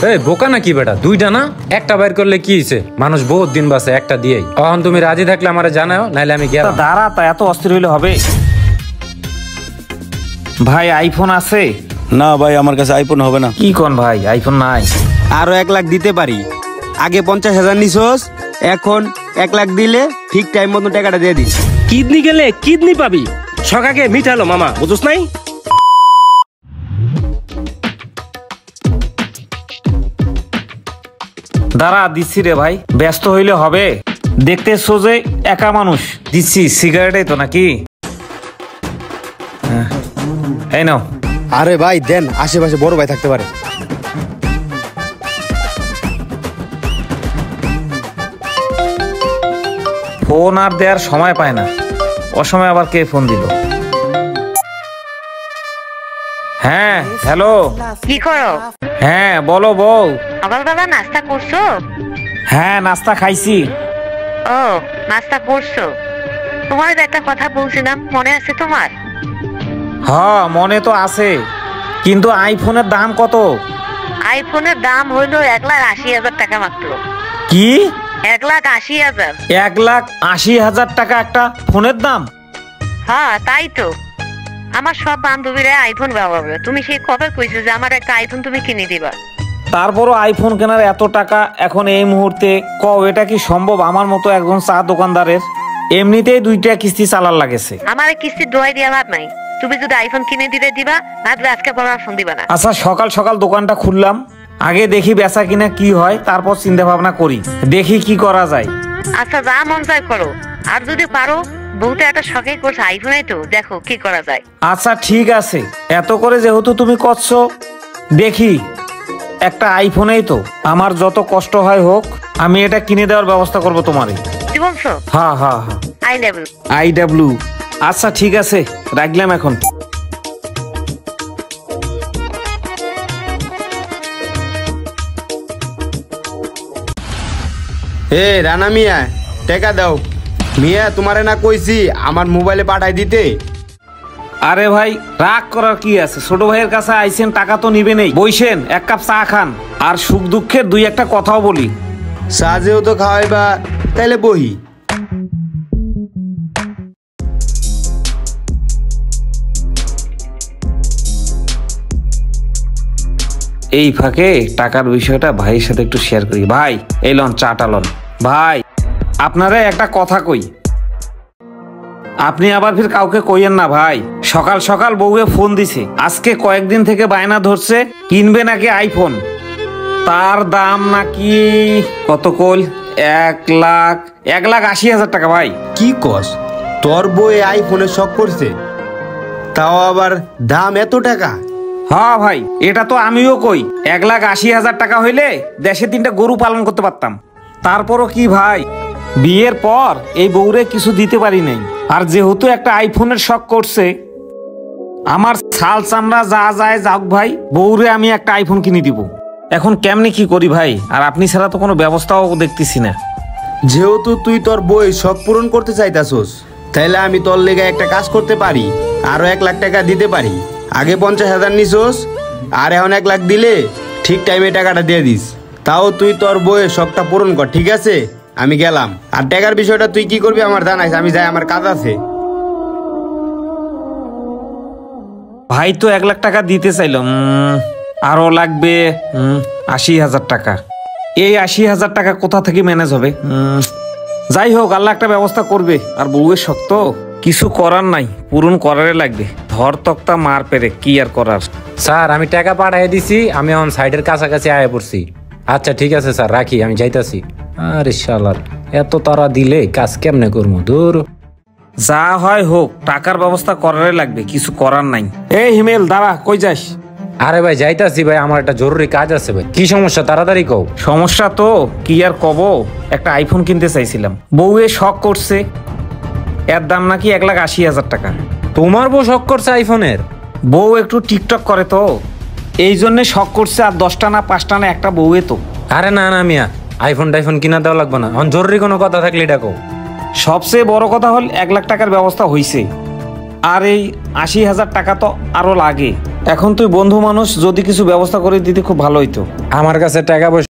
এই বোকা নাকি বেটা, দুইটা না একটা বাইর করলে কি হইছে? মানুষ বহুত দিন বাসে একটা দিয়েই। এখন তুমি রাজি থাকলে আমারে জানাও, নাইলে আমি গেলাম। দাঁড়া, তা এত অস্থির হইলে হবে? ভাই আইফোন আছে? না ভাই, আমার কাছে আইফোন হবে না। কি কোন ভাই, আইফোন নাই? আরো 1 লাখ দিতে পারি। আগে 50,000 নিছস, এখন 1 লাখ দিলে ঠিক টাইম মতো টাকাটা দিয়ে দিস। কিডনি গেলে কিডনি পাবি, সকাকে মিঠালো মামা, বুঝছ নাই? দাঁড়া দিচ্ছি রে ভাই, ব্যস্ত হইলে হবে? দেখতে সোজে একা মানুষ, দিচ্ছি। সিগারেটই তো নাকি? এই নাও। আরে ভাই দেন, আশেপাশে বড় ভাই থাকতে পারে। ফোন আর দেওয়ার সময় পায় না, অসময় আবার কে ফোন দিল? হ্যাঁ হ্যালো। কি করো? হ্যাঁ বলো বউ। সকালবেলা নাস্তা করছো? হ্যাঁ নাস্তা খাইছি। ও নাস্তা করছো? তোমার একটা কথা বলছিলাম, মনে আছে তোমার? হ্যাঁ মনে তো আছে, কিন্তু আইফোনের দাম কত? আইফোনের দাম হইলো 1,80,000 টাকা মাত্র। কি? 1,80,000? 1,80,000 টাকা একটা ফোনের দাম? হ্যাঁ তাই তো। আমার সব বান্ধবীরা আইফোন ব্যবহার করে, তুমি সেই কবে কইছো যে আমার একটা আইফোন তুমি কিনে দিবা? তারপরও আইফোন কেনার এত টাকা এখন এই মুহূর্তে, কও এটা কি সম্ভব আমার মতো একজন চা দোকানদারের? এমনিতেই 2টা কিস্তি চালার লাগেছে। আমার কিস্তি দোয়াই দিয়া লাভ নাই, তুমি যদি আইফোন কিনে দিলে দিবা, না দিলে আজকে পর আর ফোন দিবা না। আচ্ছা সকাল সকাল দোকানটা খুললাম, আগে দেখি বেচা কিনা কি হয়, তারপর চিন্তা ভাবনা করি, দেখি কি করা যায়। আচ্ছা যা মন চায় করো, আর যদি পারো বউতে একটা শখে করছে আইফোনে, তো দেখো কি করা যায়। আচ্ছা ঠিক আছে, এত করে যেহেতু তুমি করছো, দেখি একটা আইফোনেই তো, আমার যত কষ্ট হয় হোক, আমি এটা কিনে দেওয়ার ব্যবস্থা করব তোমারে। কি বলছো? হ্যাঁ হ্যাঁ হ্যাঁ, IW। আচ্ছা ঠিক আছে, রাখলাম এখন। হে রানা মিয়া, টাকা দাও। মিয়া তোমারে না কইছি আমার মোবাইলে পাঠাই দিতে? আরে ভাই রাগ করার কি আছে, ছোট ভাইয়ের কাছে আইছেন, টাকা তো নিবে নেই, বইসেন, 1 কাপ চা খান, আর সুখ দুঃখের 2-1টা কথাও বলি। সাজেও তো খাওয়াইবা, তাইলে বহি। এই ফাঁকে টাকার বিষয়টা ভাইয়ের সাথে একটু শেয়ার করি। ভাই এই লন চাটা লন। ভাই আপনারা একটা কথা কই, আপনি আবার ফির কাউকে কইয়েন না ভাই। সকাল সকাল বউয়ে ফোন দিছে, আজকে কয়েকদিন থেকে বায়না ধরছে কিনবে নাকি আইফোন, তার দাম নাকি কত কল, 1,80,000 টাকা। ভাই কি কস, তোর বই আইফোনের শখ করছে, তাও আবার দাম এত টাকা? হ্যাঁ ভাই, এটা তো আমিও কই, 1,80,000 টাকা হইলে দেশে 3টা গরু পালন করতে পারতাম। তারপরও কি ভাই, বিয়ের পর এই বউরে কিছু দিতে পারি নাই, আর যেহেতু একটা আইফোনের শখ করছে, আমার ছাল চামড়া যা যায় যাক ভাই, বউরে আমি একটা আইফোন কিনে দিব। এখন কেমনি কি করি ভাই, আর আপনি ছাড়া তো কোনো ব্যবস্থাও দেখতেছি না। যেহেতু তুই তোর বই শখ পূরণ করতে চাইতাছস, তাইলে আমি তোর লেগে একটা কাজ করতে পারি, আরো 1 লাখ টাকা দিতে পারি। আগে 50,000 নিছস, আর এখন 1 লাখ দিলে ঠিক টাইমে টাকাটা দিয়ে দিস। তাও তুই তোর বইয়ের শখটা পূরণ কর, ঠিক আছে? আমি গেলাম। আর টাকার বিষয়টা তুই কি করবি আমার জানাইস, আমি যাই, আমার কাজ আছে। ভাই তো 1 লাখ টাকা দিতে চাইল, আরো লাগবে 80,000 টাকা। এই 80,000 টাকা কোথা থেকে ম্যানেজ হবে? যাই হোক, আল্লাহ একটা ব্যবস্থা করবে। আর বউয়ের শক্ত, কিছু করার নাই, পূরণ করারে লাগবে। ধর তক্তা মার পেরে, কি আর করার। স্যার আমি টাকা পাঠিয়ে দিছি, আমি এখন সাইডের কাছাকাছি আয়া পড়ছি। আচ্ছা ঠিক আছে স্যার, রাখি, আমি যাইতাছি। আরে শালার, এত তারা দিলে কাজ কেমনে করবো? দূর, যা হয় হোক, টাকার ব্যবস্থা করারে লাগবে, কিছু করার নাই। এই হিমেল দাঁড়া, কই যাস? আরে ভাই যাইতাছি ভাই, আমার একটা জরুরি কাজ আছে ভাই। কি সমস্যা, তাড়াতাড়ি কও। সমস্যা তো কি আর কব, একটা আইফোন কিনতে চাইছিলাম, বউয়ে শখ করছে, এর দাম নাকি 1,80,000 টাকা। তোমার বউ শখ করছে আইফোনের? বউ একটু টিকটক করে তো, এই জন্য শখ করছে। আর 10টা না 5টা না একটা বউয়ে তো। আরে না না মিয়া, আইফোন টাইফোন কিনা দেওয়া লাগবে না, এখন জরুরি কোনো কথা থাকলে এটা কও। সবচেয়ে বড় কথা হল 1 লাখ টাকার ব্যবস্থা হয়েছে, আর এই 80,000 টাকা তো আরো লাগে। এখন তুই বন্ধু মানুষ, যদি কিছু ব্যবস্থা করে দিতে খুব ভালো হইতো। আমার কাছে টাকা পয়সা